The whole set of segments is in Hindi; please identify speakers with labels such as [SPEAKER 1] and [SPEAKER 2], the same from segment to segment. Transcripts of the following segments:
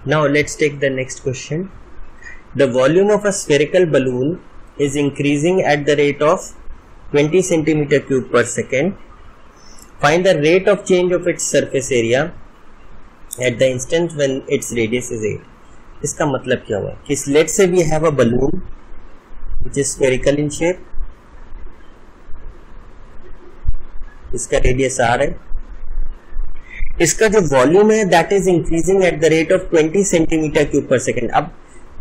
[SPEAKER 1] Now let's take the next question. The volume of a spherical balloon is increasing at the rate of 20 centimeter cube per second. Find the rate of change of its surface area at the instant when its radius is 8. इसका मतलब क्या हुआ कि let's say we have a balloon which is spherical in shape. इसका रेडियस r है. इसका जो वॉल्यूम है that is increasing at the rate of 20 centimetre cube पर सेकेंड. अब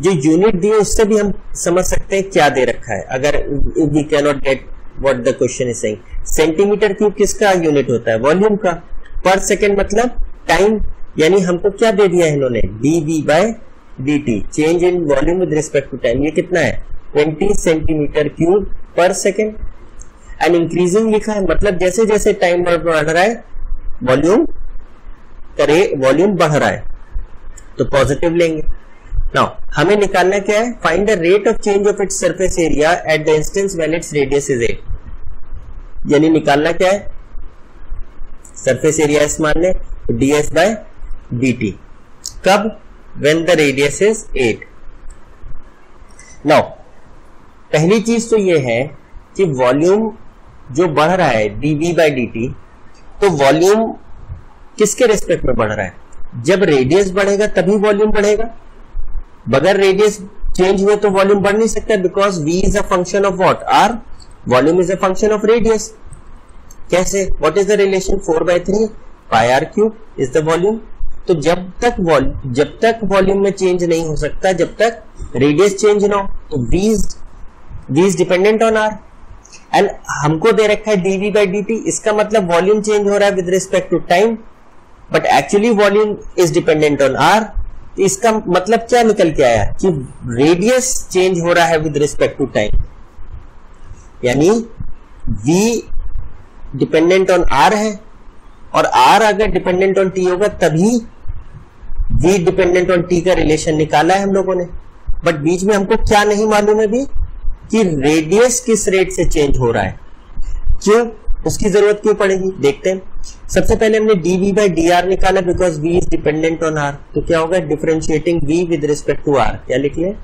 [SPEAKER 1] जो यूनिट दी है उससे भी हम समझ सकते हैं क्या दे रखा है. अगर we can not get what the question is saying. Centimetre cube किसका यूनिट होता है? वॉल्यूम का. पर सेकेंड मतलब टाइम. यानी हमको क्या दे दिया है इन्होंने? dv by dt, change in volume with respect to time. ये कितना है? 20 सेंटीमीटर क्यूब पर सेकेंड. एंड इंक्रीजिंग लिखा है मतलब जैसे जैसे टाइम बढ़ रहा है वॉल्यूम बढ़ रहा है तो पॉजिटिव लेंगे. नाउ हमें निकालना क्या है? Find the rate of change of its surface area at the instance when its radius is 8. यानी निकालना क्या है? सरफेस एरिया इस मान ले ds बाय dt. कब? When the radius is 8. Now पहली चीज तो ये है कि वॉल्यूम जो बढ़ रहा है dv बाय dt, तो वॉल्यूम किसके रेस्पेक्ट में बढ़ रहा है? जब रेडियस बढ़ेगा तभी वॉल्यूम बढ़ेगा. बगैर रेडियस चेंज हुए तो वॉल्यूम बढ़ नहीं सकता because v is a function of what? r. Volume is a function of radius. कैसे? What is the relation? 4/3 pi r cube is the volume. तो जब तक वॉल्यूम में चेंज नहीं हो सकता जब तक रेडियस चेंज ना हो. तो v is dependent on r and हमको दे रखा है dv बाई dt. इसका मतलब वॉल्यूम चेंज हो रहा है with respect to time but actually volume is dependent on r. इसका मतलब क्या निकल के आया कि रेडियस चेंज हो रहा है विद रिस्पेक्ट टू टाइम. यानी v डिपेंडेंट ऑन r है और r अगर डिपेंडेंट ऑन t होगा तभी v डिपेंडेंट ऑन t का रिलेशन निकाला है हम लोगों ने. बट बीच में हमको क्या नहीं मालूम है भी कि रेडियस किस रेट से चेंज हो रहा है. क्यों? उसकी जरूरत क्यों पड़ेगी? देखते हैं. सबसे पहले हमने dv बाई dr निकाला because v is dependent on r. तो क्या होगा? Differentiating v with respect to r. क्या लिख लें?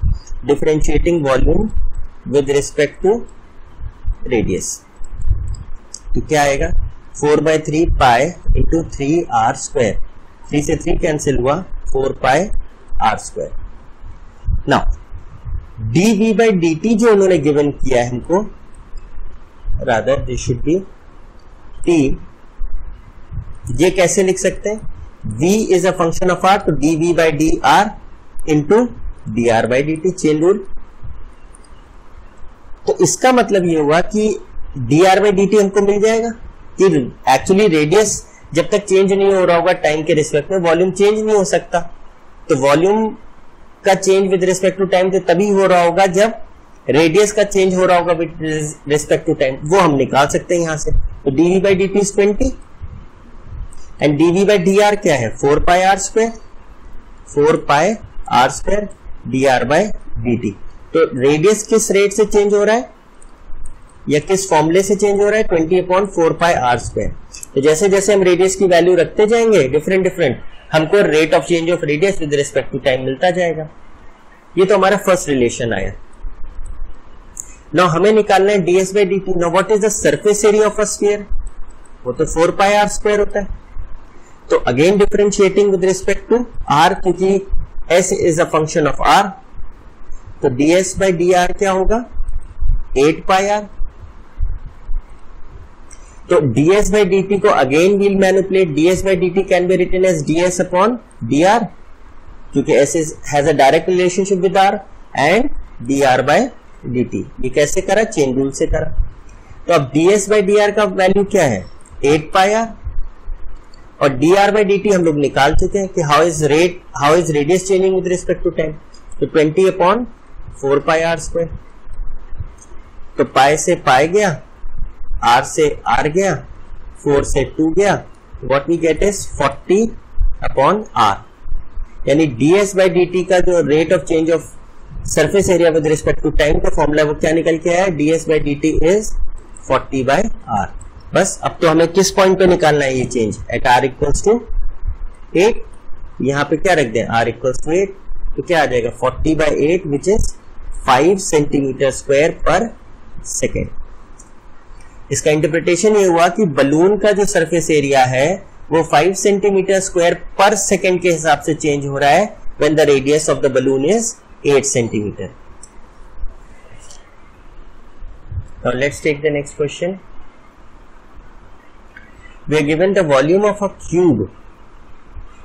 [SPEAKER 1] Differentiating volume with respect to radius. तो क्या आएगा? 4/3 पाई इंटू 3r स्क्वायर. 3 से 3 कैंसिल हुआ 4 pi r square. Now dv by dt जो उन्होंने गिवन किया है हमको, rather this should be t. ये कैसे लिख सकते हैं? v is a function of r, तो dv by dr into dr by dt. Chain rule. तो इसका मतलब ये हुआ कि dr बाई dt हमको मिल जाएगा कि एक्चुअली रेडियस जब तक चेंज नहीं हो रहा होगा टाइम के रिस्पेक्ट में वॉल्यूम चेंज नहीं हो सकता. तो वॉल्यूम का change with respect to time तो तभी हो रहा होगा जब रेडियस का चेंज हो रहा होगा विद रिस्पेक्ट टू टाइम. वो हम निकाल सकते हैं यहां से. तो dv by dt is 20 and dv by dr क्या है? 4 pi r square. 4 pi r square dr by dt. तो रेडियस किस रेट से चेंज हो रहा है या किस फॉर्मूले से चेंज हो रहा है? 20/4 पाई r स्क्वायर. तो जैसे जैसे हम रेडियस की वैल्यू रखते जाएंगे डिफरेंट हमको rate of change of radius with respect to time मिलता जाएगा. ये तो हमारा फर्स्ट रिलेशन आया. नाउ हमें निकालना है ds by dt. Now what is the surface area of a sphere? वो तो 4 पाई r स्क्वायर होता है. तो again differentiating with respect to r क्योंकि s is a function of r. तो ds बाई dr क्या होगा? 8 पाई r. तो ds by dt को again we'll manipulate. ds by dt can be written as ds upon dr क्योंकि s has a direct relationship with r and dr by dt. ये कैसे करा? चेन रूल से करा. तो अब ds by dr का वैल्यू क्या है? 8 पाई r और dr by dt हम लोग निकाल चुके हैं कि how is radius changing with respect to time. तो 20/4 पाई r स्क्वायर. तो पाई से पाई गया, r से r गया, 4 से 2 गया. What we get is 40/r. यानी ds बाई dt का जो rate of change of surface area with respect to time का फॉर्मूला वो क्या निकल के आया? ds by dt is 40/r. बस अब तो हमें किस पॉइंट पे निकालना है ये change? At r equals to 8. यहाँ पे क्या रख दें, r इक्वल्स टू 8, तो क्या आ जाएगा 40/8 which is 5 centimetre square per second. इसका इंटरप्रिटेशन ये हुआ कि बलून का जो सरफेस एरिया है वो 5 सेंटीमीटर स्क्वायर पर सेकेंड के हिसाब से चेंज हो रहा है when the radius of the balloon is 8 centimetre. Now let's take the next question. We are given the volume of a cube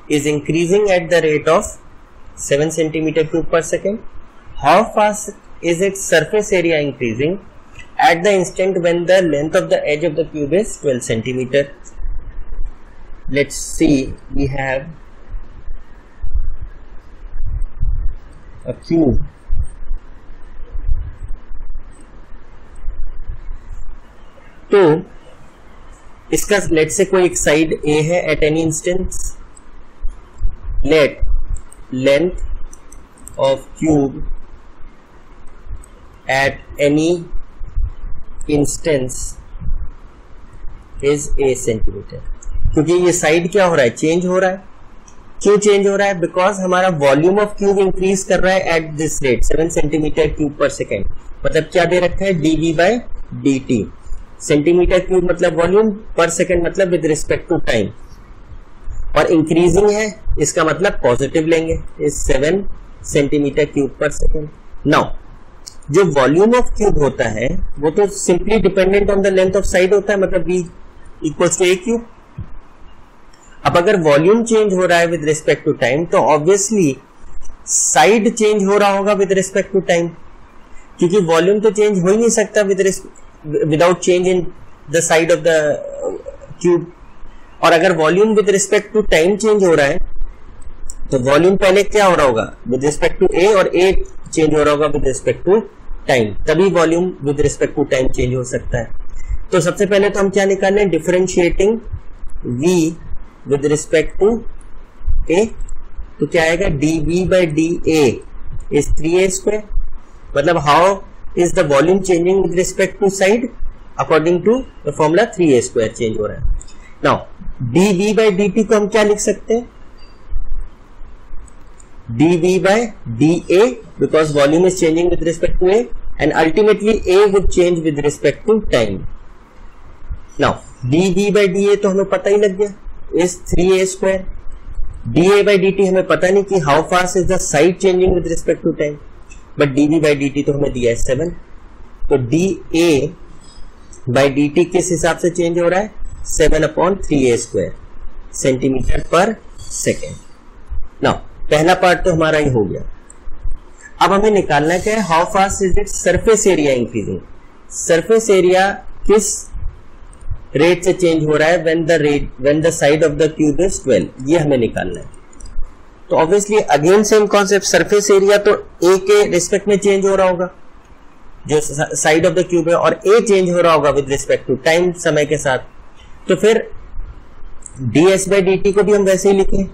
[SPEAKER 1] is increasing at the rate of 7 centimeter cube per second. How fast is its surface area increasing at the instant when the length of the edge of the cube is 12 centimeter? Let's see, we have a cube. तो इसका लेट से कोई एक साइड A है eight any instance, late length of cube eight any instance is A centimetre. क्योंकि ये साइड क्या हो रहा है, चेंज हो रहा है। क्यों चेंज हो रहा है? बिकॉज हमारा वॉल्यूम ऑफ क्यूब इंक्रीज कर रहा है at this rate 7 centimetre cube पर सेकेंड। मतलब क्या दे रखा है, dV/dt। सेंटीमीटर क्यूब मतलब वॉल्यूम, पर सेकेंड मतलब विद रिस्पेक्ट टू टाइम, और इंक्रीजिंग है इसका मतलब पॉजिटिव लेंगे, इज 7 सेंटीमीटर क्यूब पर सेकेंड। नाउ जो वॉल्यूम ऑफ क्यूब होता है वो तो simply dependent on the length of side होता है, मतलब V equals to A cube. अब अगर वॉल्यूम चेंज हो रहा है विद रिस्पेक्ट टू टाइम तो ऑब्वियसली साइड चेंज हो रहा होगा विद रिस्पेक्ट टू टाइम, क्योंकि वॉल्यूम तो चेंज हो ही नहीं सकता without change in the side of the cube. और अगर volume with respect to time change हो रहा है तो वॉल्यूम पहले क्या हो रहा होगा, विद रिस्पेक्ट टू A, और A चेंज हो रहा होगा विद रिस्पेक्ट टू टाइम, तभी volume with respect to time change हो सकता है। तो सबसे पहले तो हम क्या निकालने हैं, differentiating V with respect to A। तो क्या आएगा, dV/dA इज 3A स्क्वायर। मतलब how is the volume changing with respect to side? According to the formula 3A square change हो रहा है। Now dV/dt को हम क्या लिख सकते हैं, dV/dA because volume is changing with respect to A and ultimately A would change with respect to time. Now dV/dA तो हमें पता ही लग गया is 3A square, dA/dt हमें पता नहीं कि how fast is the side changing with respect to time, but dV/dt तो हमें दिया है 7। तो dA/dt किस हिसाब से चेंज हो रहा है, 7/3A square centimetre per second. Now पहला पार्ट तो हमारा ही हो गया। अब हमें निकालना क्या है, how fast is it surface area increasing. Surface area किस रेट से चेंज हो रहा है when the side of the cube is 12, ये हमें निकालना है। तो obviously again same concept, surface area तो A के रिस्पेक्ट में चेंज हो रहा होगा जो साइड ऑफ द क्यूब है, और A चेंज हो रहा होगा विद रिस्पेक्ट टू टाइम, समय के साथ। तो फिर ds/dt को भी हम वैसे ही लिखें,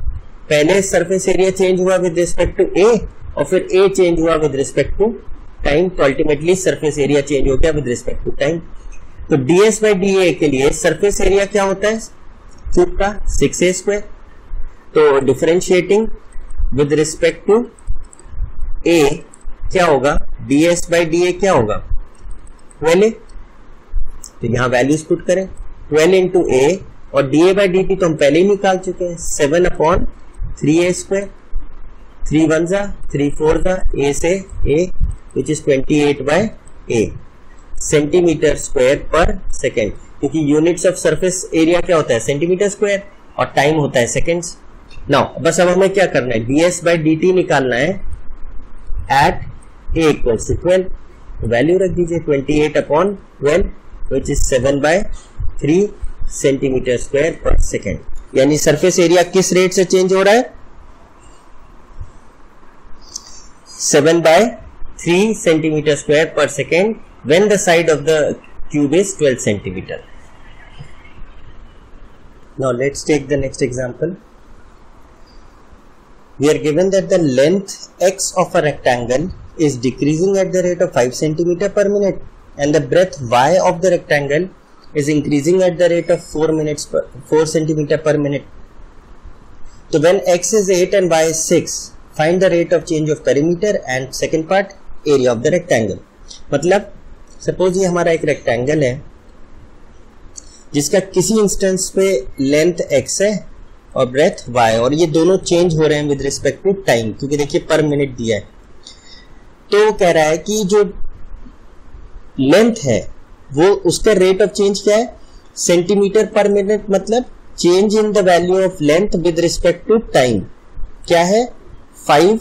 [SPEAKER 1] पहले सरफेस एरिया चेंज हुआ विद रिस्पेक्ट टू A और फिर A चेंज हुआ विद रिस्पेक्ट टू टाइम, तो अल्टीमेटली सरफेस एरिया चेंज हो गया विद रिस्पेक्ट टू टाइम। तो ds/dA के लिए सरफेस एरिया क्या होता है क्यूब का, 6A स्क्वायर। तो differentiating with respect to A क्या होगा, ds/dA क्या होगा, 12A। तो यहां वैल्यूज पुट करें, 12 इंटू A, और dA/dt तो हम पहले ही निकाल चुके हैं, 7/3A स्क्वायर, 3 1 जा 3 4 जा A से A which is 28/A centimetre square per second, क्योंकि यूनिट्स ऑफ सरफेस एरिया क्या होता है, सेंटीमीटर स्क्वायर, और टाइम होता है सेकेंड्स। नाउ बस अब हमें क्या करना है, ds/dt निकालना है at A equals to 12। Value रख दीजिए 28/12 which is 7/3 centimetre square per second. यानी सरफेस एरिया किस रेट से चेंज हो रहा है, 7/3 centimetre square per second when the side of the cube is 12 centimeter. Now let's take the next example. We are given that the length x of a rectangle is decreasing at the rate of 5 centimeter per minute and the breadth y of the rectangle is increasing at the rate of 4 centimeter per minute. तो when x is 8 and y is 6, find the rate of change of perimeter and second part area of the rectangle. मतलब सपोज ये हमारा एक रेक्टेंगल है जिसका किसी इंस्टेंस पे लेंथ x है और ब्रेथ y, और ये दोनों चेंज हो रहे हैं विद रिस्पेक्ट टू टाइम, क्योंकि देखिए पर मिनट दिया है। तो कह रहा है कि जो लेंथ है वो उसका रेट ऑफ चेंज क्या है, सेंटीमीटर पर मिनट, मतलब change in the value of length with respect to time क्या है 5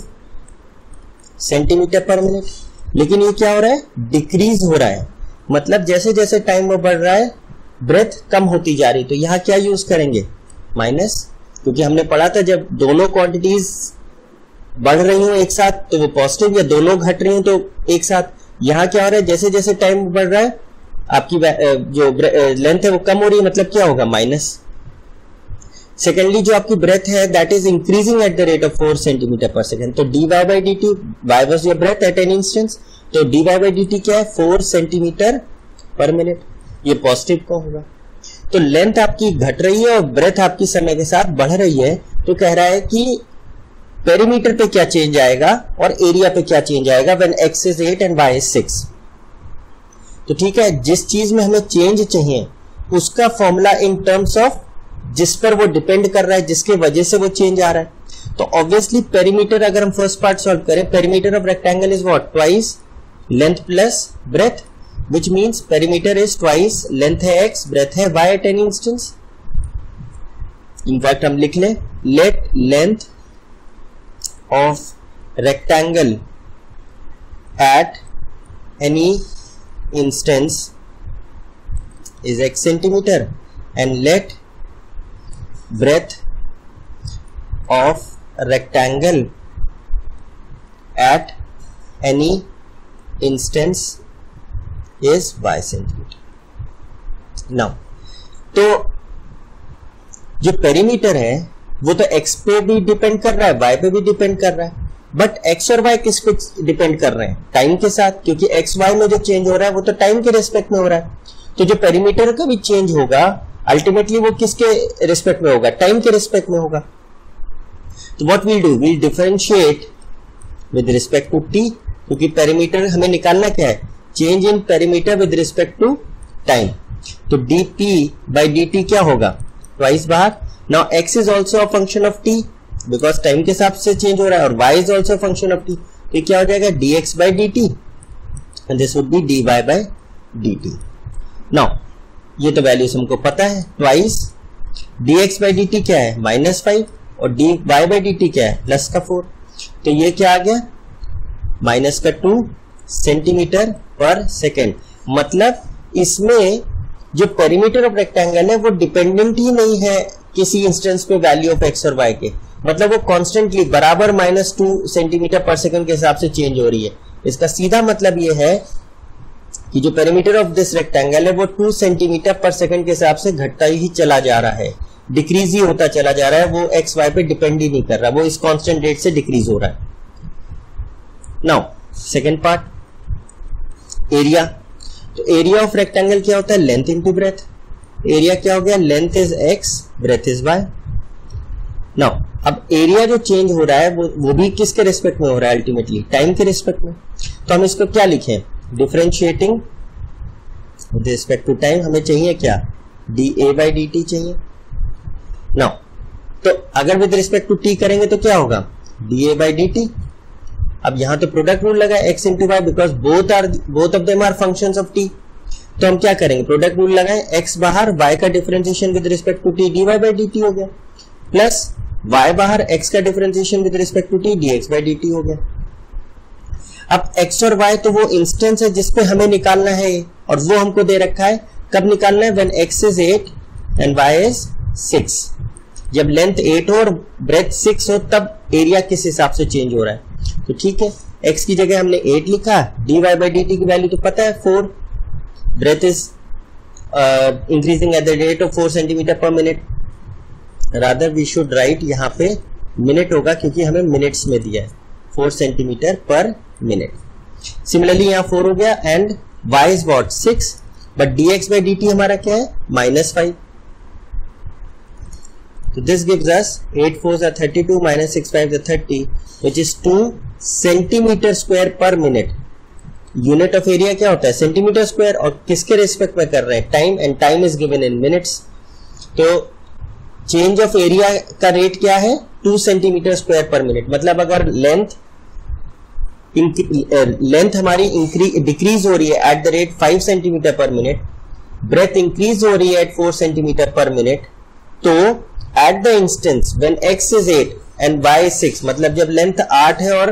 [SPEAKER 1] सेंटीमीटर पर मिनट। लेकिन ये क्या हो रहा है, डिक्रीज हो रहा है, मतलब जैसे जैसे टाइम वो बढ़ रहा है ब्रेथ कम होती जा रही। तो यहां क्या यूज करेंगे, माइनस, क्योंकि हमने पढ़ा था जब दोनों क्वांटिटीज बढ़ रही हो एक साथ तो वो पॉजिटिव, या दोनों घट रही हो तो एक साथ। यहां क्या हो रहा है, जैसे जैसे टाइम बढ़ रहा है आपकी जो लेंथ है वो कम हो रही है, मतलब क्या होगा, माइनस। सेकेंडली जो आपकी ब्रेथ है that is increasing at the rate of 4 centimetre per second. तो dy by dt, y was your breath at an instance, तो dy by dt क्या है 4 सेंटीमीटर पर मिनट, ये पॉजिटिव का होगा। तो लेंथ आपकी घट रही है और ब्रेथ आपकी समय के साथ बढ़ रही है। तो कह रहा है कि पेरीमीटर पे क्या चेंज आएगा और एरिया पे क्या चेंज आएगा when x is 8 and y is 6। तो ठीक है, जिस चीज में हमें चेंज चाहिए उसका फॉर्मूला इन टर्म्स ऑफ जिस पर वो डिपेंड कर रहा है, जिसके वजह से वो चेंज आ रहा है। तो ऑब्वियसली पेरीमीटर अगर हम फर्स्ट पार्ट सॉल्व करें, perimeter of rectangle is what, twice length plus breadth, which means perimeter is twice length है x, breadth है y at any instance. In fact हम लिख लें, let length of rectangle at any instance is x centimeter and let breadth of rectangle at any instance is y centimetre. Now तो जो पेरीमीटर है वो तो x पे भी डिपेंड कर रहा है, y पे भी डिपेंड कर रहा है, बट x और y किस पे डिपेंड कर रहे हैं, टाइम के साथ, क्योंकि x y में जो चेंज हो रहा है वो तो टाइम के रिस्पेक्ट में हो रहा है। तो जो पेरीमीटर का भी चेंज होगा अल्टीमेटली वो किसके रिस्पेक्ट में होगा, टाइम के रिस्पेक्ट में होगा। तो what we'll do, we'll differentiate with respect to t, क्योंकि पेरीमीटर हमें निकालना क्या है, change in perimeter with respect to time. तो dp by dt क्या होगा, ट्वाइस बाहर। Now x is also a function of t because time के हिसाब से चेंज हो रहा है, और y is also function of t, तो क्या हो जाएगा dx by dt and this would be dy by dt। Now ये तो वैल्यूज हमको पता है, ट्वाइस dx by dt क्या है -5 और dy by dt क्या है +4। तो ये क्या आ गया, -2 सेंटीमीटर पर सेकेंड। मतलब इसमें जो पेरीमीटर ऑफ रेक्टेंगल है वो डिपेंडेंट ही नहीं है किसी इंस्टेंस पे वैल्यू ऑफ x और y के, मतलब वो कॉन्स्टेंटली बराबर -2 सेंटीमीटर पर सेकेंड के हिसाब से चेंज हो रही है। इसका सीधा मतलब ये है कि जो पेरीमीटर ऑफ दिस रेक्टेंगल है वो 2 सेंटीमीटर पर सेकेंड के हिसाब से घटता ही चला जा रहा है, डिक्रीज ही होता चला जा रहा है, वो एक्स वाई पे डिपेंड ही नहीं कर रहा, वो इस कांस्टेंट रेट से डिक्रीज हो रहा है। Now second part, area. तो एरिया ऑफ रेक्टेंगल क्या होता है, लेंथ इंटू ब्रेथ। एरिया क्या हो गया, length is X, breadth is Y. Now अब एरिया जो चेंज हो रहा है वो भी किसके रिस्पेक्ट में हो रहा है, अल्टीमेटली टाइम के रिस्पेक्ट में। तो हम इसको क्या लिखें, differentiating with respect to time. हमें चाहिए क्या, dA by dt चाहिए। नाउ तो अगर विद रिस्पेक्ट टू t करेंगे तो क्या होगा, dA by dt। अब यहां तो प्रोडक्ट रूल लगा x into Y, because both of them are functions of t। तो हम क्या करेंगे, प्रोडक्ट रूल लगाएं, x बाहर, y का differentiation with respect to t dy by dt हो गया, प्लस y बाहर, x का differentiation with respect to t dx by dt हो गया। अब x और y तो वो इंस्टेंस है जिसपे हमें निकालना है, और वो हमको दे रखा है। कब निकालना है, when x is 8 and y is 6। जब लेंथ 8 हो और ब्रेथ 6 हो तब एरिया किस हिसाब से चेंज हो रहा है। तो ठीक है, x की जगह हमने 8 लिखा, dy by dt की वैल्यू तो पता है 4, breadth is increasing at the rate of 4 centimetre per minute. Rather we should write, यहाँ पे मिनट होगा क्योंकि हमें मिनट्स में दिया है, 4 सेंटीमीटर पर मिनट। सिमिलरली यहाँ 4 हो गया, and y is what 6, but dx by dt हमारा क्या है -5। तो this gives us 8 4s are 32 minus 6 5s are 30 which is 2 centimetre square पर मिनट। यूनिट ऑफ एरिया क्या होता है? Centimetre square. और किसके रेस्पेक्ट में कर रहे हैं? Time, and time is given in minutes. तो चेंज ऑफ एरिया का रेट क्या है? 2 सेंटीमीटर स्क्वायर पर मिनट। मतलब अगर लेंथ हमारी डिक्रीज हो रही है at the rate 5 centimetre per minute, breadth increase हो रही है एट 4 सेंटीमीटर पर मिनट, तो at the instance when x is 8 and y is 6, मतलब जब लेंथ 8 है और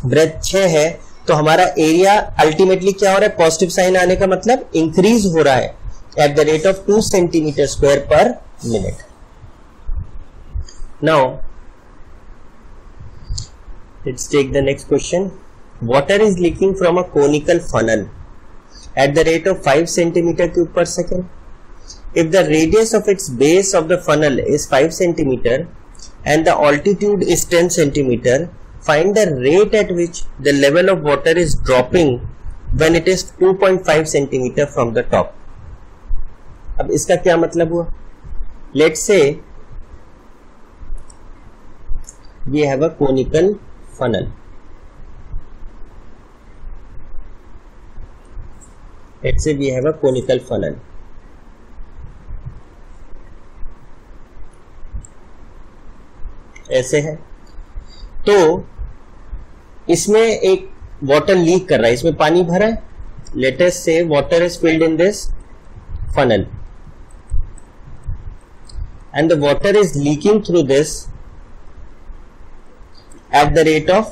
[SPEAKER 1] ब्रेथ 6 है, तो हमारा एरिया अल्टीमेटली क्या हो रहा है? पॉजिटिव साइन आने का मतलब इंक्रीज हो रहा है at the rate of 2 centimetre square पर minute. Now let's take the next question. Water is leaking from a conical funnel at the rate of 5 centimeter cube per second. If the radius of its base of the funnel is 5 centimeter and the altitude is 10 centimeter, find the rate at which the level of water is dropping when it is 2.5 centimeter from the top. अब इसका क्या मतलब हुआ? Let's say we have a conical funnel. Let's say we have a conical funnel. ऐसे है, तो इसमें एक वाटर लीक कर रहा है, इसमें पानी भरा है। लेट अस से water is filled in this funnel and the water is leaking through this at the rate of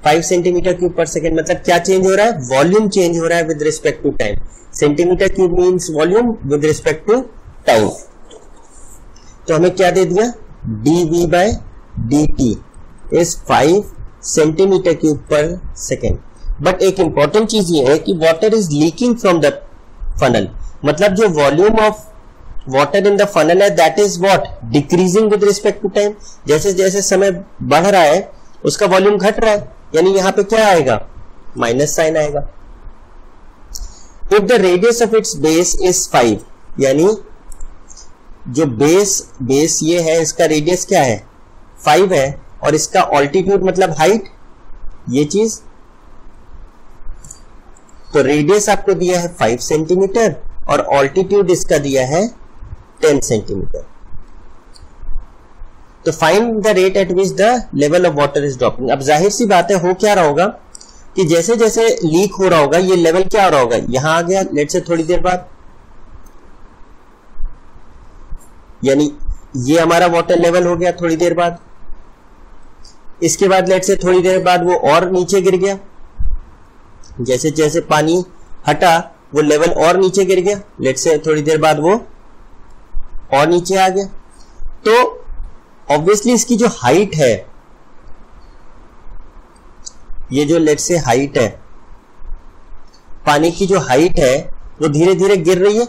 [SPEAKER 1] 5 centimetre cube पर सेकेंड। मतलब क्या चेंज हो रहा है? वॉल्यूम चेंज हो रहा है with respect to time. Centimetre cube means volume with respect to time. तो हमें क्या दे दिया? dv by dt is 5 centimetre cube पर सेकेंड। बट एक इंपॉर्टेंट चीज ये है कि water is leaking from the funnel, मतलब जो volume of water in the funnel है that is what? Decreasing with respect to time. जैसे जैसे समय बढ़ रहा है उसका वॉल्यूम घट रहा है, यानी यहां पे क्या आएगा? माइनस साइन आएगा। If the radius of its base is 5, यानी जो बेस ये है, इसका रेडियस क्या है? 5 है, और इसका ऑल्टीट्यूड मतलब हाइट, ये चीज। तो रेडियस आपको दिया है 5 सेंटीमीटर और ऑल्टीट्यूड इसका दिया है 10 सेंटीमीटर। तो find the rate at which the level of water is dropping. अब जाहिर सी बात है, हो क्या रहा होगा कि जैसे जैसे लीक हो रहा होगा ये लेवल क्या हो रहा होगा? यहां आ गया लेट से थोड़ी देर बाद, यानी ये हमारा वाटर लेवल हो गया थोड़ी देर बाद। इसके बाद लेट से थोड़ी देर बाद वो और नीचे गिर गया, जैसे जैसे पानी हटा वो लेवल और नीचे गिर गया। लेट से थोड़ी देर बाद वो और नीचे आ गया। तो ऑब्वियसली इसकी जो हाइट है, ये जो लेट से हाइट है, पानी की जो हाइट है वो धीरे धीरे गिर रही है।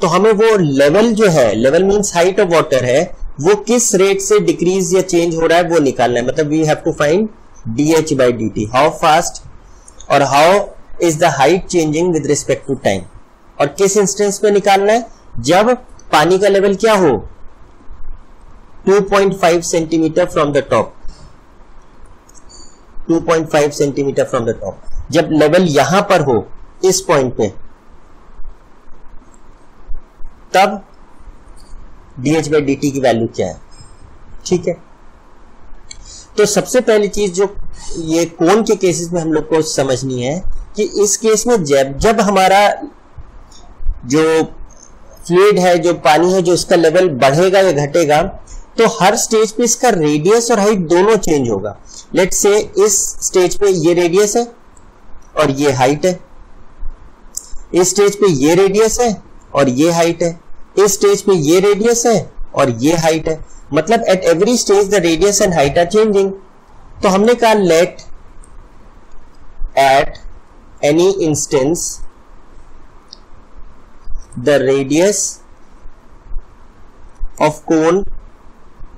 [SPEAKER 1] तो हमें वो लेवल जो है, level means height of water है, वो किस रेट से डिक्रीज या चेंज हो रहा है वो निकालना है। मतलब we have to find dh by dt, how fast और how is the height changing with respect to time. और किस इंस्टेंस पे निकालना है? जब पानी का लेवल क्या हो? 2.5 centimetre from the top, 2.5 centimetre from the top. जब लेवल यहां पर हो, इस पॉइंट पे, तब dh by dt की वैल्यू क्या है? ठीक है। तो सबसे पहली चीज जो ये कोन के केसेस में हम लोग को समझनी है कि इस केस में जब हमारा जो फ्लूइड है, जो पानी है, जो इसका लेवल बढ़ेगा या घटेगा, तो हर स्टेज पे इसका रेडियस और हाइट दोनों चेंज होगा। लेट्स से इस स्टेज पे ये रेडियस है और ये हाइट है, इस स्टेज पे ये रेडियस है और ये हाइट है, इस स्टेज पे ये रेडियस है और ये हाइट है। मतलब at every stage the radius and height are changing. तो हमने कहा let at any instance the radius of cone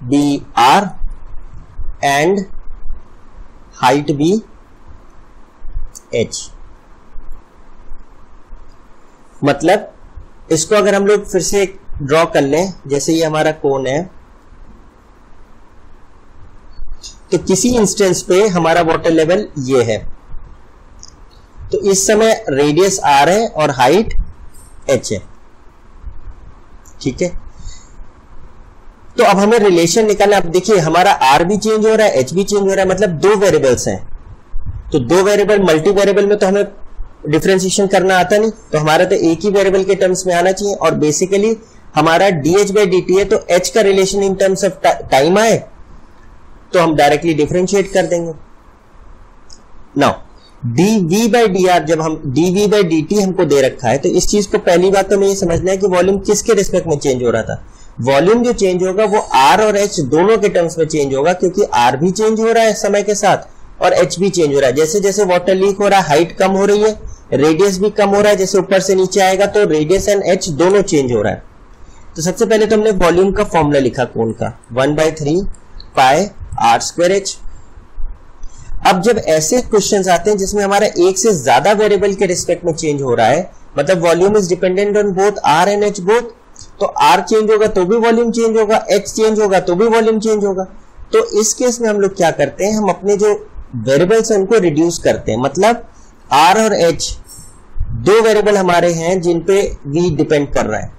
[SPEAKER 1] be R and height be H. मतलब इसको अगर हम लोग फिर से ड्रॉ कर लें, जैसे ये हमारा कोन है, तो किसी इंस्टेंस पे हमारा वाटर लेवल ये है, तो इस समय रेडियस r है और हाइट h है, ठीक है। तो अब हमें रिलेशन निकालना। अब देखिए हमारा r भी चेंज हो रहा है, h भी चेंज हो रहा है, मतलब दो वेरिएबल्स हैं, तो दो वेरिएबल मल्टी वेरिएबल में तो हमें डिफरेंशिएशन करना आता नहीं, तो हमारा तो एक ही वेरिएबल के टर्म्स में आना चाहिए। और बेसिकली हमारा dh/dt है, तो h का relation in terms of time आए तो हम डायरेक्टली डिफरेंशिएट कर देंगे। नाउ dv/dr, जब हम dv/dt हमको दे रखा है, तो इस चीज को पहली बात तो हमें ये समझना है कि वॉल्यूम किसके रिस्पेक्ट में चेंज हो रहा था। वॉल्यूम जो चेंज होगा वो r और h दोनों के टर्म्स में चेंज होगा, क्योंकि r भी चेंज हो रहा है समय के साथ और h भी चेंज हो रहा है। जैसे जैसे वाटर लीक हो रहा है, हाइट कम हो रही है, रेडियस भी कम हो रहा है, जैसे ऊपर से नीचे आएगा तो रेडियस एंड h दोनों चेंज हो रहा है। तो सबसे पहले तो हमने वॉल्यूम का फॉर्मूला लिखा कोन का, 1/3 पाई r²h। अब जब ऐसे क्वेश्चंस आते हैं जिसमें हमारा एक से ज्यादा वेरिएबल के रिस्पेक्ट में चेंज हो रहा है, मतलब volume is dependent on both r and h both, तो r चेंज होगा तो भी वॉल्यूम चेंज होगा, h चेंज होगा तो भी वॉल्यूम चेंज होगा। तो इस केस में हम लोग क्या करते हैं, हम अपने जो वेरिएबल्स हैं उनको रिड्यूस करते हैं। मतलब r और h दो वेरिएबल हमारे हैं जिन पे v डिपेंड कर रहा है,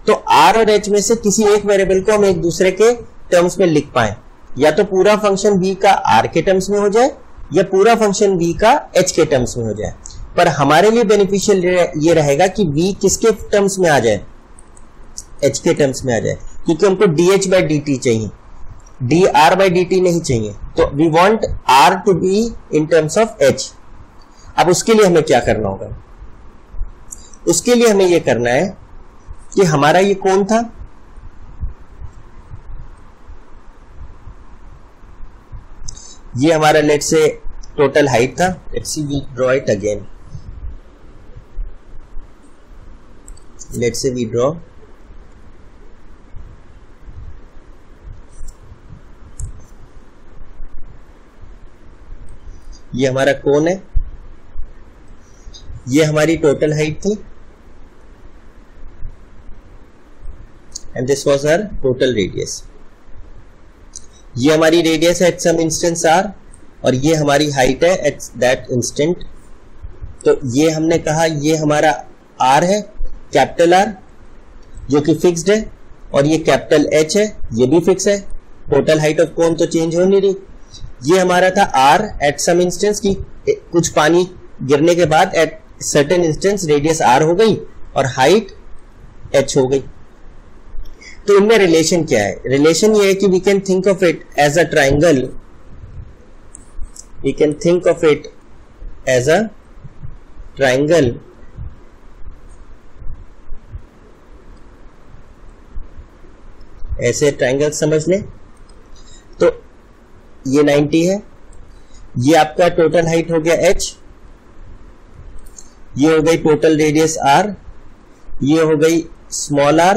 [SPEAKER 1] तो r और h में से किसी एक वेरिएबल को हम एक दूसरे के टर्म्स में लिख पाए, या तो पूरा फंक्शन v का r के टर्म्स में हो जाए या पूरा फंक्शन v का h के टर्म्स में हो जाए। पर हमारे लिए बेनिफिशियल ये रहेगा कि v किसके टर्म्स में आ जाए, h के टर्म्स में आ जाए, क्योंकि हमको dh/dt चाहिए, dr/dt नहीं चाहिए। तो we want r to be in terms of h। अब उसके लिए हमें क्या करना होगा, उसके लिए हमें ये करना है कि हमारा ये कौन था, ये हमारा लेट से टोटल हाइट था। Let's see we draw it again, let's say we draw ये हमारा कोन है, ये हमारी टोटल हाइट थी and this was our total radius. ये हमारी रेडियस है एट सम इंस्टेंस r और ये हमारी हाइट है एट दैट इंस्टेंट। तो ये हमने कहा ये हमारा r है, कैपिटल R जो कि फिक्स्ड है, और ये कैपिटल H है, ये भी फिक्स है। टोटल हाइट ऑफ कोन तो चेंज हो नहीं रही। ये हमारा था r एट सम इंस्टेंस की कुछ पानी गिरने के बाद at certain instance radius r हो गई और हाइट h हो गई। तो इनमें रिलेशन क्या है, रिलेशन ये है कि we can think of it as a triangle, we can think of it as a triangle ऐसे ट्राइंगल समझ लें। तो ये 90 है, ये आपका टोटल हाइट हो गया h, ये हो गई टोटल रेडियस r, ये हो गई स्मॉल r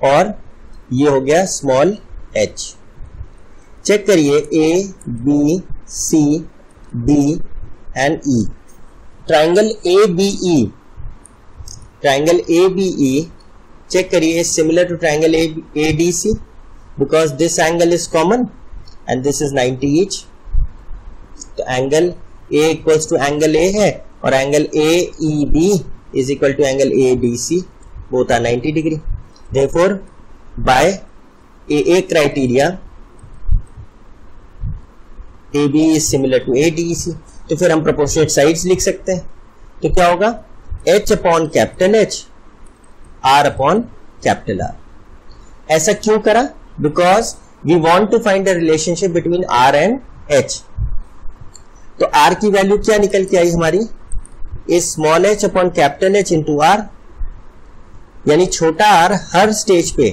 [SPEAKER 1] और ये हो गया स्मॉल h। चेक करिए A, B, C, D and E। Triangle ABE, triangle ABE check करिए similar to triangle ADC because this angle is common and this is 90 each। तो angle A equals to angle A है और angle AEB is equal to angle ADC, both are 90 degree. Therefore by AA criteria AB is similar to ADC। तो फिर हम प्रोपोर्शनेट साइड्स लिख सकते हैं। तो क्या होगा H upon capital H, R upon capital R। ऐसा क्यों करा, because we want to find the relationship between r and h। तो r की वैल्यू क्या निकल के आई हमारी, is small h upon capital H into r, यानी छोटा r हर स्टेज पे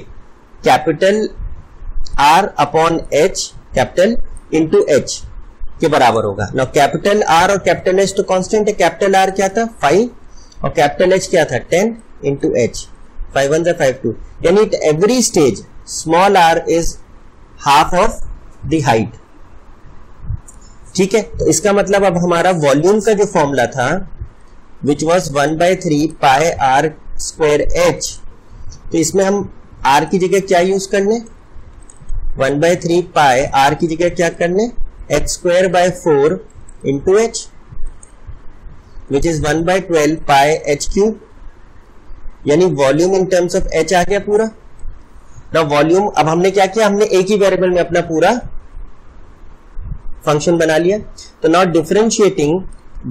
[SPEAKER 1] capital r upon h capital into h के बराबर होगा। ना कैपिटल r और कैपिटल H तो कांस्टेंट है, कैपिटल r क्या था 5 और कैपिटल H क्या था 10 इंटू h, 5 1 5 2, यानी eight every stage small r is half of the height. ठीक है, तो इसका मतलब अब हमारा वॉल्यूम का जो फॉर्मूला था which was 1/3 pi r² h, तो इसमें हम आर की जगह क्या यूज करने, 1/3 पाई, आर की जगह क्या करने, h²/4 into H, which is 1/12 pi h³, यानी volume in terms of h आ गया पूरा। ना वॉल्यूम, अब हमने क्या किया, हमने एक ही वेरिएबल में अपना पूरा फंक्शन बना लिया। तो now differentiating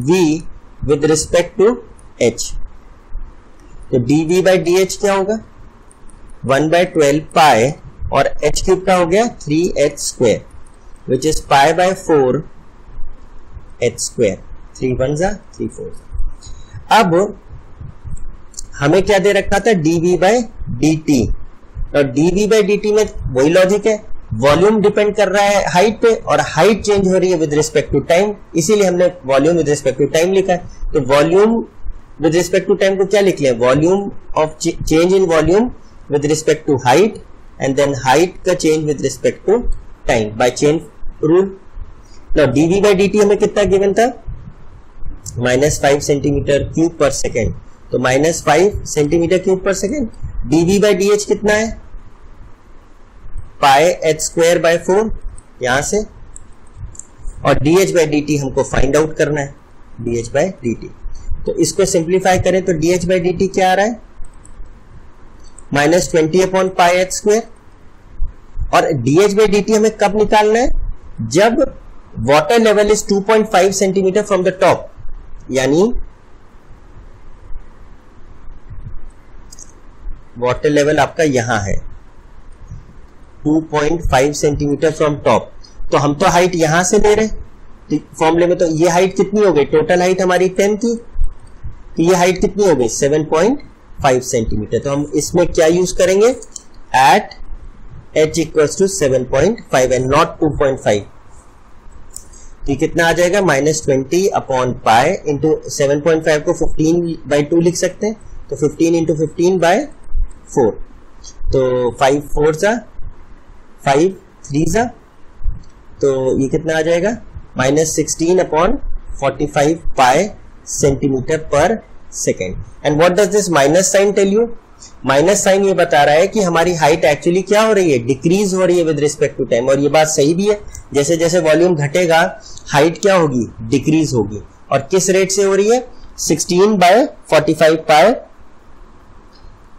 [SPEAKER 1] v with respect to h, तो dv/dh क्या होगा, 1/12 पाई और h³ का हो गया 3h², विच इज पाई/4 h², 3 1 3 4। अब हमें क्या दे रखा था, dv/dt, और dv/dt में वही लॉजिक है, वॉल्यूम डिपेंड कर रहा है हाइट पे, और हाइट चेंज हो रही है विद रिस्पेक्ट टू टाइम, इसीलिए हमने volume with respect to time लिखा है। तो volume with respect to time को क्या लिख लिया, volume of change in volume with respect to height, and then height का change with respect to time by chain rule. Now dv/dt हमें कितना गिवन था, -5 सेंटीमीटर क्यूब पर सेकेंड, तो -5 सेंटीमीटर क्यूब पर सेकेंड। dv/dh कितना है, पाई h²/4 यहां से, और dh/dt हमको फाइंड आउट करना है, dh/dt। तो इसको सिंप्लीफाई करें तो dh/dt क्या आ रहा है, -20/πh², और dh/dt हमें कब निकालना है, जब water level is 2.5 centimetre from the top, यानी वाटर लेवल आपका यहां है 2.5 सेंटीमीटर फ्रॉम टॉप, तो हम तो हाइट यहां से ले रहे फॉर्मूले में, तो ये हाइट कितनी हो गई, टोटल हाइट हमारी 10 थी, तो ये हाइट कितनी हो गई 7.5 सेंटीमीटर। तो हम इसमें क्या यूज करेंगे, एट h = 7.5 एंड नॉट 2.5, तो कितना आ जाएगा, -20/पाई इंटू 7.5 को 15/2 लिख सकते हैं, तो 15 × 15/4, तो 5 4 5 3 तो ये कितना आ जाएगा, -16/45 pi centimetre per second. And what does this minus sign tell you, minus sign ये बता रहा है कि हमारी हाइट एक्चुअली क्या हो रही है, डिक्रीज हो रही है विद रिस्पेक्ट टू टाइम, और ये बात सही भी है, जैसे जैसे वॉल्यूम घटेगा हाइट क्या होगी, डिक्रीज होगी, और किस रेट से हो रही है, 16/45 पाई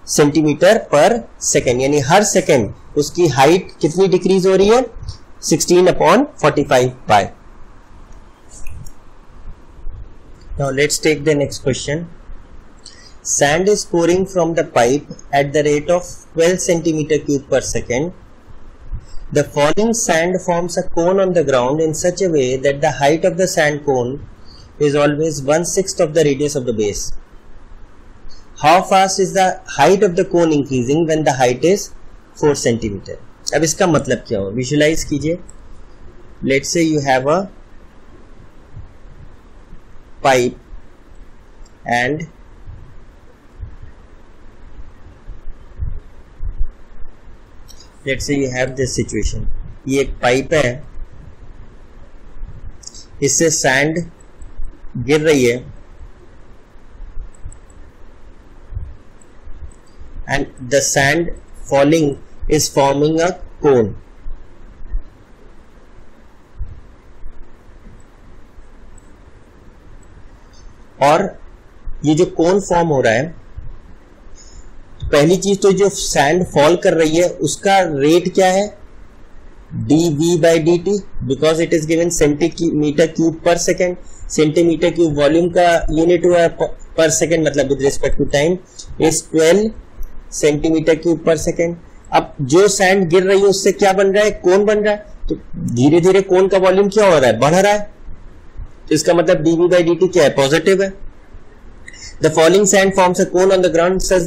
[SPEAKER 1] सेंटीमीटर पर सेकेंड, यानी हर सेकेंड उसकी हाइट कितनी डिक्रीज हो रही है, 16/45 पाई। Now let's take the next question. Sand is pouring from the pipe at the rate of 12 centimeter cube per second. The falling sand forms a cone on the ground in such a way that the height of the sand cone is always 1/6 of the radius of the base. How fast is the height of the cone increasing when the height is 4 centimeter? अब इसका मतलब क्या हो, विजुलाइज कीजिए। Let's say you have a pipe and let's say you have this situation, ये एक पाइप है, इससे सैंड गिर रही है, and the sand falling is forming a cone. और ये जो कोन फॉर्म हो रहा है, पहली चीज तो जो सैंड फॉल कर रही है उसका रेट क्या है, dv/dt, because it is given centimetre cube पर सेकेंड, सेंटीमीटर क्यूब वॉल्यूम का यूनिट हुआ है पर सेकेंड, मतलब with respect to time is 12 centimetre cube पर सेकेंड। अब जो सैंड गिर रही है उससे क्या बन रहा है, कोन बन रहा है, तो धीरे धीरे कोन का वॉल्यूम क्या हो रहा है, बढ़ रहा है, तो इसका मतलब dv/dt क्या है, पॉजिटिव है। The falling sand forms a cone on the ground such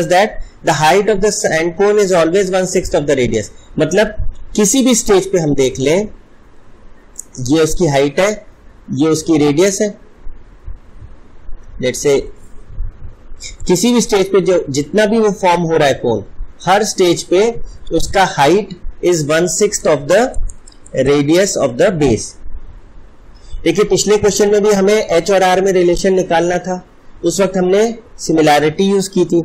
[SPEAKER 1] that the height of the sand cone is always 1/6 of the radius. मतलब किसी भी स्टेज पे हम देख लें, ये उसकी हाइट है, ये उसकी रेडियस है, लेट्स से किसी भी स्टेज पे जो जितना भी वो फॉर्म हो रहा है कोन, हर स्टेज पे उसका height is 1/6 of the radius of the base. देखिए पिछले क्वेश्चन में भी हमें एच और आर में रिलेशन निकालना था, उस वक्त हमने सिमिलैरिटी यूज की थी,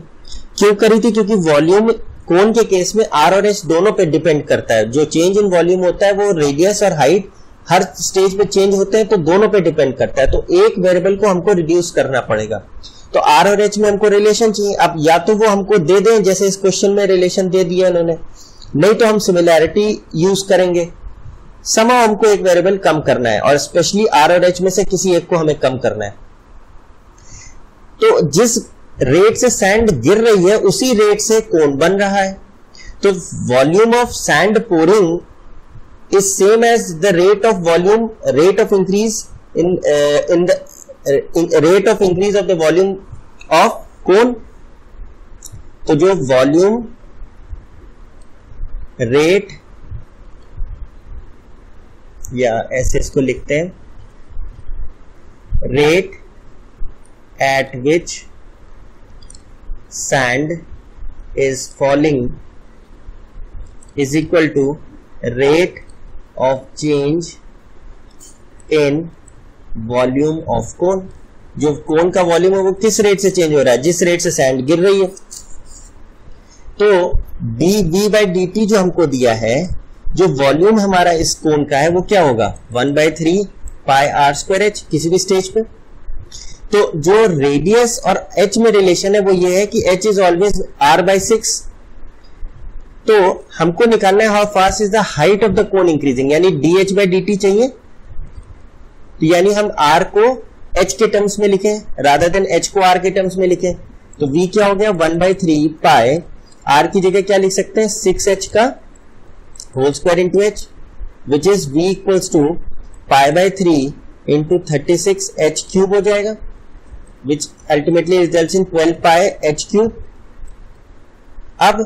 [SPEAKER 1] क्यों करी थी, क्योंकि वॉल्यूम कोन के केस में आर और एच दोनों पे डिपेंड करता है। जो चेंज इन वॉल्यूम होता है वो रेडियस और हाइट हर स्टेज पे चेंज होते हैं, तो दोनों पे डिपेंड करता है। तो एक वेरिएबल को हमको रिड्यूस करना पड़ेगा। तो आर और एच में हमको रिलेशन चाहिए। अब या तो वो हमको दे दें, जैसे इस क्वेश्चन में रिलेशन दे दिया उन्होंने, नहीं तो हम सिमिलैरिटी यूज करेंगे। समा हमको एक वेरिएबल कम करना है, और स्पेशली आर और एच में से किसी एक को हमें कम करना है। तो जिस रेट से सैंड गिर रही है उसी रेट से कोन बन रहा है। तो volume of sand pouring is same as the rate of volume, rate of increase in the rate of increase of the volume of cone. तो जो वॉल्यूम रेट, या ऐसे इसको लिखते हैं, rate at which sand is falling is equal to rate of change in volume of cone। जो कोन का वॉल्यूम है वो किस रेट से चेंज हो रहा है? जिस रेट से सैंड गिर रही है। तो dv by dt जो हमको दिया है, जो वॉल्यूम हमारा इस कोन का है वो क्या होगा? 1/3 पाई आर स्क्वायर एच, किसी भी स्टेज पे। तो जो रेडियस और h में रिलेशन है वो ये है कि h इज ऑलवेज r/6। तो हमको निकालना है how fast is the height of the cone increasing, यानी dh by dt चाहिए। तो यानी हम r को h के टर्म्स में लिखें रादर देन h को r के टर्म्स में लिखें। तो v क्या हो गया? 1/3 पाई, r की जगह क्या लिख सकते हैं? 6h का whole square into h, which is v equals to पाई/3 इंटू 36h क्यूब हो जाएगा, which ultimately results in 12 pi h cube। अब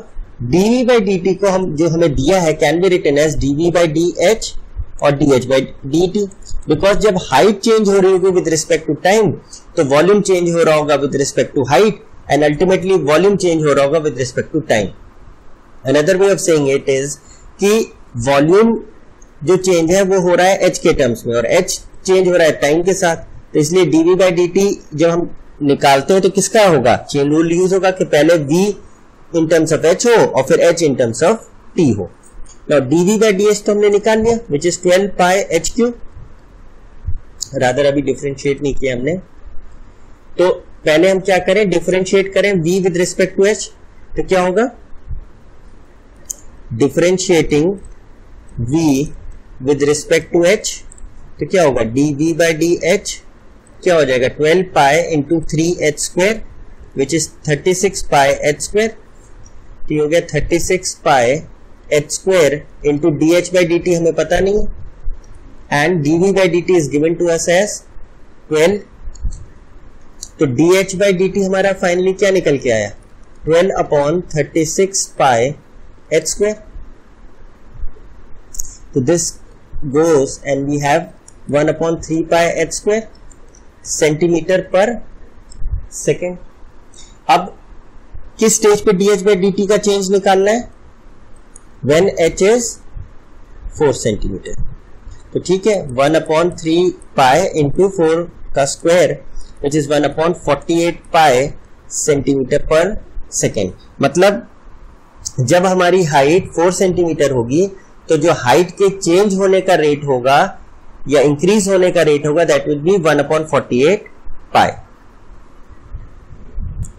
[SPEAKER 1] dv by dt को हम जो हमें दिया है can be written as dv by dh और dh by dt, because जब हाइट चेंज हो रही होगी विद रिस्पेक्ट टू टाइम तो वॉल्यूम चेंज हो रहा होगा with respect to height, and ultimately volume change हो रहा होगा with respect to time. Another way of saying it is कि वॉल्यूम जो चेंज है वो हो रहा है h के टर्म्स में, और h चेंज हो रहा है टाइम के साथ। तो इसलिए dv by dt जब हम निकालते हैं तो किसका होगा? चेन रूल यूज होगा कि पहले v in terms of h हो और फिर h in terms of t हो। नाउ dv by dh तो हमने निकाल लिया, which is 12 pi h cube. Rather अभी डिफरेंशिएट नहीं किया हमने, तो पहले हम क्या करें? डिफरेंशिएट करें v with respect to h। तो क्या होगा? Differentiating v with respect to h, तो क्या होगा? dv by dh क्या हो जाएगा? 12 pi into 3h square, which is 36 pi h square. तो हो गया 36 pi h square into dh by dt हमें पता नहीं है, and dv by dt is given to us as 12। तो dh by dt हमारा फाइनली क्या निकल के आया? 12/36 पाई h स्क्वायर। तो this goes and we have 1/3 pi h square centimetre per second. अब किस स्टेज पे dh by dt का चेंज निकालना है? when h is 4 centimetre. तो ठीक है, 1/3 पाई इंटू 4 का square which is 1/48 pi centimetre per second. मतलब जब हमारी हाइट 4 सेंटीमीटर होगी तो जो हाइट के चेंज होने का रेट होगा या इंक्रीज होने का रेट होगा that will be 1/48 pi.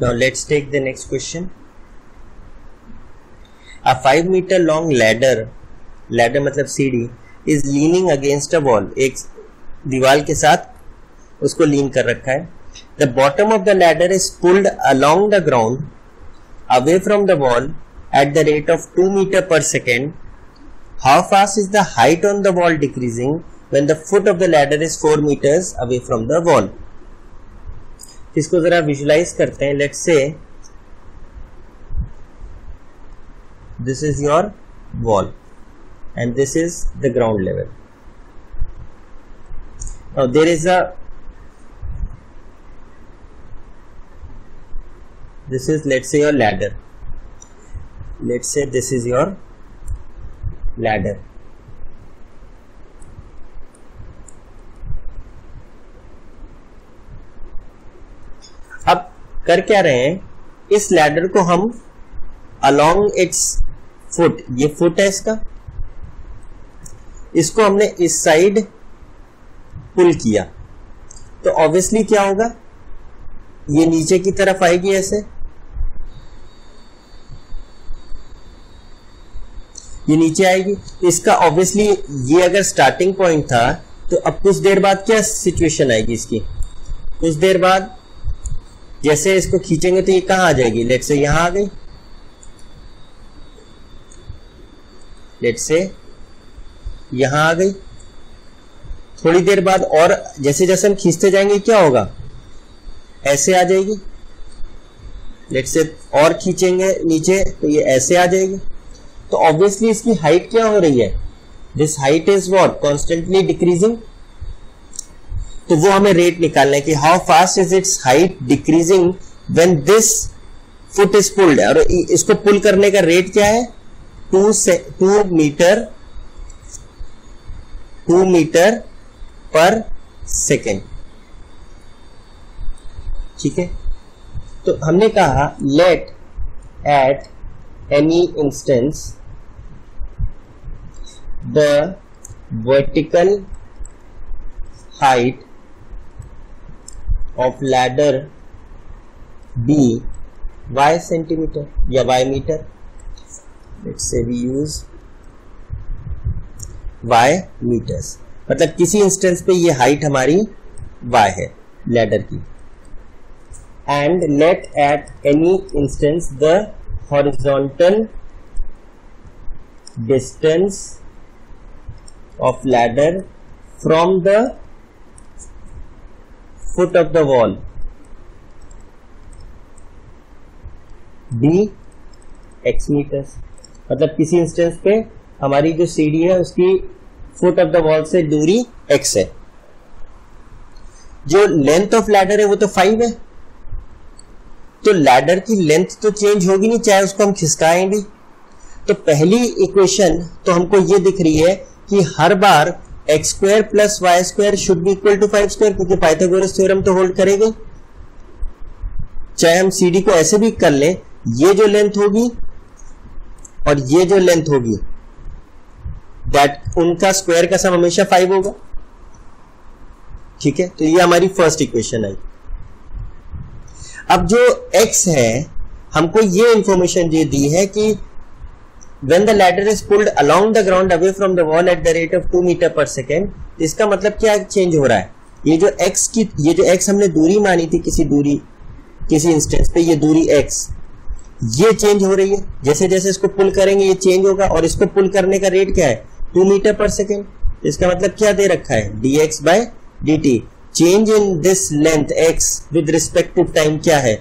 [SPEAKER 1] Now let's take the next question. A 5 metre long ladder, ladder मतलब सीढ़ी, is leaning against a wall, एक दीवार के साथ उसको लीन कर रखा है। The bottom of the ladder is pulled along the ground away from the wall at the rate of 2 metre per second. How fast is the height on the wall decreasing when the foot of the ladder is 4 meters away from the wall? इसको जरा विजुलाइज करते हैं। Let's say this is your wall and this is the ground level. Now there is a, this is let's say your ladder. Let's say this is your ladder. अब कर क्या रहे हैं? इस लैडर को हम अलोंग इट्स फुट, ये फुट है इसका, इसको हमने इस साइड पुल किया तो ऑब्वियसली क्या होगा, ये नीचे की तरफ आएगी ऐसे, ये नीचे आएगी। इसका ऑब्वियसली ये अगर स्टार्टिंग पॉइंट था तो अब कुछ देर बाद क्या सिचुएशन आएगी इसकी, कुछ देर बाद जैसे इसको खींचेंगे तो ये कहां आ जाएगी, लेट्स से यहां आ गई, लेट्स से यहां आ गई। थोड़ी देर बाद और जैसे जैसे हम खींचते जाएंगे क्या होगा, ऐसे आ जाएगी, लेट्स से और खींचेंगे नीचे तो ये ऐसे आ जाएगी। तो ऑब्वियसली इसकी हाइट क्या हो रही है, this height is what, constantly decreasing. तो वो हमें रेट निकालना है कि how fast is it's height decreasing when this foot is pulled, और इसको पुल करने का रेट क्या है, 2 मीटर पर सेकेंड। ठीक है, तो हमने कहा let at any instance the vertical height of ladder be y centimetre या y metre, let's say we use y metres, मतलब किसी इंस्टेंस पे ये हाइट हमारी y है लैडर की। And let at any instance the horizontal distance of ladder from the foot of the wall be x metres, मतलब किसी इंस्टेंस पे हमारी जो सीढ़ी है उसकी फुट ऑफ द वॉल से दूरी x है। जो लेंथ ऑफ लैडर है वो तो 5 है, तो लैडर की लेंथ तो चेंज होगी नहीं चाहे उसको हम खिसकाएं भी। तो पहली इक्वेशन तो हमको ये दिख रही है कि हर बार x square plus y square should be equal to 5 square, क्योंकि पाइथागोरस थ्योरम तो होल्ड करेगा। चाहे हम सीडी को ऐसे भी कर लें, ये जो लेंथ होगी और ये जो लेंथ होगी दैट उनका स्क्वायर का सम हमेशा 5 होगा। ठीक है, तो ये हमारी फर्स्ट इक्वेशन आई। अब जो x है हमको ये इंफॉर्मेशन दे दी है कि when the ladder is pulled along the ground away from the wall at the rate of 2 meter per second, इसका मतलब क्या चेंज हो रहा है, ये जो x हमने दूरी मानी थी किसी इंस्टेंस पे, ये दूरी x ये चेंज हो रही है। जैसे जैसे इसको पुल करेंगे ये चेंज होगा, और इसको पुल करने का रेट क्या है 2 मीटर पर सेकेंड। इसका मतलब क्या दे रखा है dx by dt, change in this length x with respect to time क्या है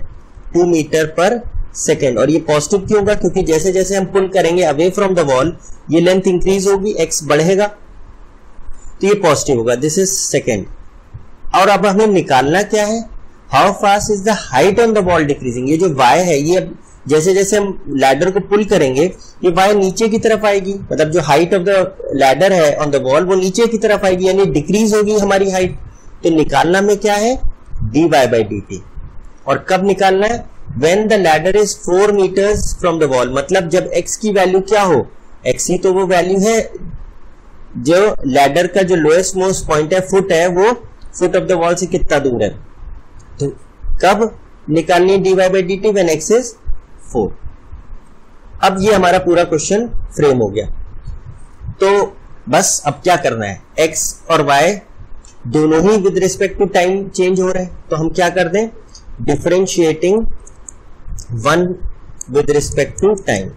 [SPEAKER 1] 2 मीटर पर सेकेंड। और ये पॉजिटिव क्यों होगा, क्योंकि जैसे जैसे हम पुल करेंगे अवे फ्रॉम द वॉल ये लेंथ इंक्रीज होगी, x बढ़ेगा तो ये पॉजिटिव होगा। This is second. और अब हमें निकालना क्या है, how fast is the height on the wall decreasing. ये जो y है ये जैसे जैसे हम लैडर को पुल करेंगे ये y नीचे की तरफ आएगी, मतलब जो हाइट ऑफ द लैडर है ऑन द वॉल वो नीचे की तरफ आएगी, यानी डिक्रीज होगी हमारी हाइट। तो निकालना में क्या है dy by dt। और कब निकालना है, when the ladder is 4 meters from the wall, मतलब जब x की वैल्यू क्या हो, x ही तो वो वैल्यू है जो लैडर का जो लोएस्ट मोस्ट पॉइंट है फुट है, वो फुट ऑफ द वॉल से कितना दूर है। तो कब निकालनी dy by dt, when x is 4। अब ये हमारा पूरा क्वेश्चन फ्रेम हो गया। तो बस अब क्या करना है, x और y दोनों ही with respect to time change हो रहे हैं, तो हम क्या कर दें, differentiating one with respect to time.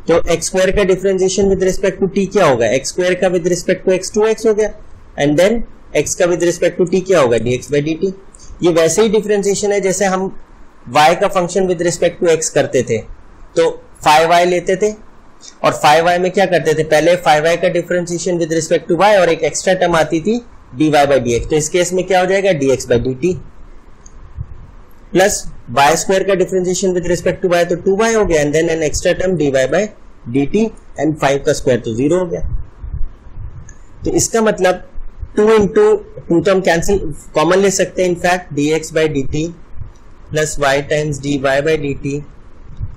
[SPEAKER 1] तो एक्स स्क्वायर का differentiation with respect to t क्या होगा, एक्स स्क्वायर का with respect to x 2x हो गया, एंड देन एक्स का विद रिस्पेक्ट टू टी क्या होगा dx by dt। ये वैसे ही डिफरेंशिएशन है जैसे हम y का function with respect to x करते थे, तो 5y लेते थे और 5y में क्या करते थे, पहले 5y का differentiation with respect to y और एक एक्स्ट्रा टर्म आती थी dy by dx। तो इस केस में क्या हो जाएगा dx by dt plus y square का differentiation with respect to y तो 2y हो गया, and then an extra term dy by dt, and 5 का स्क्वायर तो 0 हो गया। तो इसका मतलब 2 into 2 तो हम कैंसिल कॉमन ले सकते हैं, in fact dx by dt plus y times dy by dt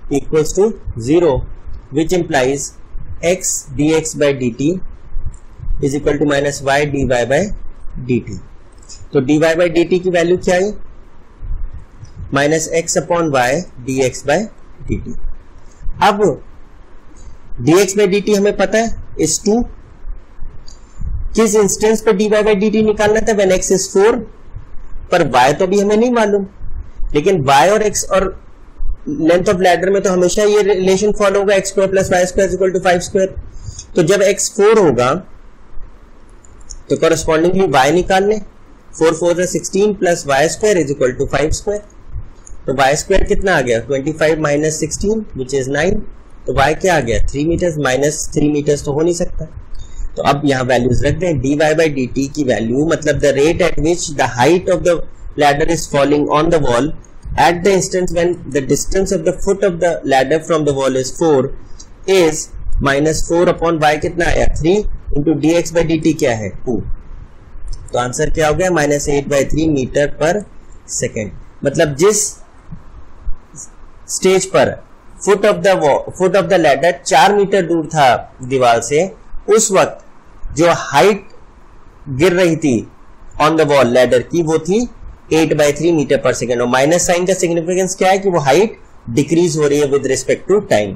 [SPEAKER 1] equals to 0, which implies x dx by dt is equal to minus y dy by dt. तो dy by dt की वैल्यू क्या आई? Minus x upon y dx by dt. अब dx by dt हमें पता है इज 2. किस इंस्टेंस पे dy by dt निकालना था? when x is 4. पर y तो अभी हमें नहीं मालूम, लेकिन y और x और लेंथ ऑफ लैडर में तो हमेशा ये रिलेशन फॉलो होगा, x square plus y square equal to 5 square. तो जब x 4 होगा तो कॉरेस्पॉन्डिंगली y निकाल लें. 4 4 16 plus y square is equal to 5 square. तो वाई स्क्वायर कितना आ गया? 25 माइनस 16 विच इज 9. तो y क्या आ गया? 3 मीटर्स. माइनस 3 मीटर्स तो हो नहीं सकता. तो अब यहाँ वैल्यूज रख दें. dy by dt की वैल्यू मतलब the rate at which the height of the ladder is falling on the wall at the instance when the distance of the foot of the ladder from the wall is 4 is minus 4 upon y कितना आया? 3 into dx by dt क्या है? 2. तो आंसर क्या हो गया? Minus 8/3 metre per second. मतलब जिस स्टेज पर foot of the ladder 4 metre दूर था दीवार से, उस वक्त जो हाइट गिर रही थी ऑन द वॉल लैडर की वो थी 8/3 मीटर पर सेकेंड. और माइनस साइन का सिग्निफिकेंस क्या है? कि वो हाइट डिक्रीज हो रही है विद रिस्पेक्ट टू टाइम.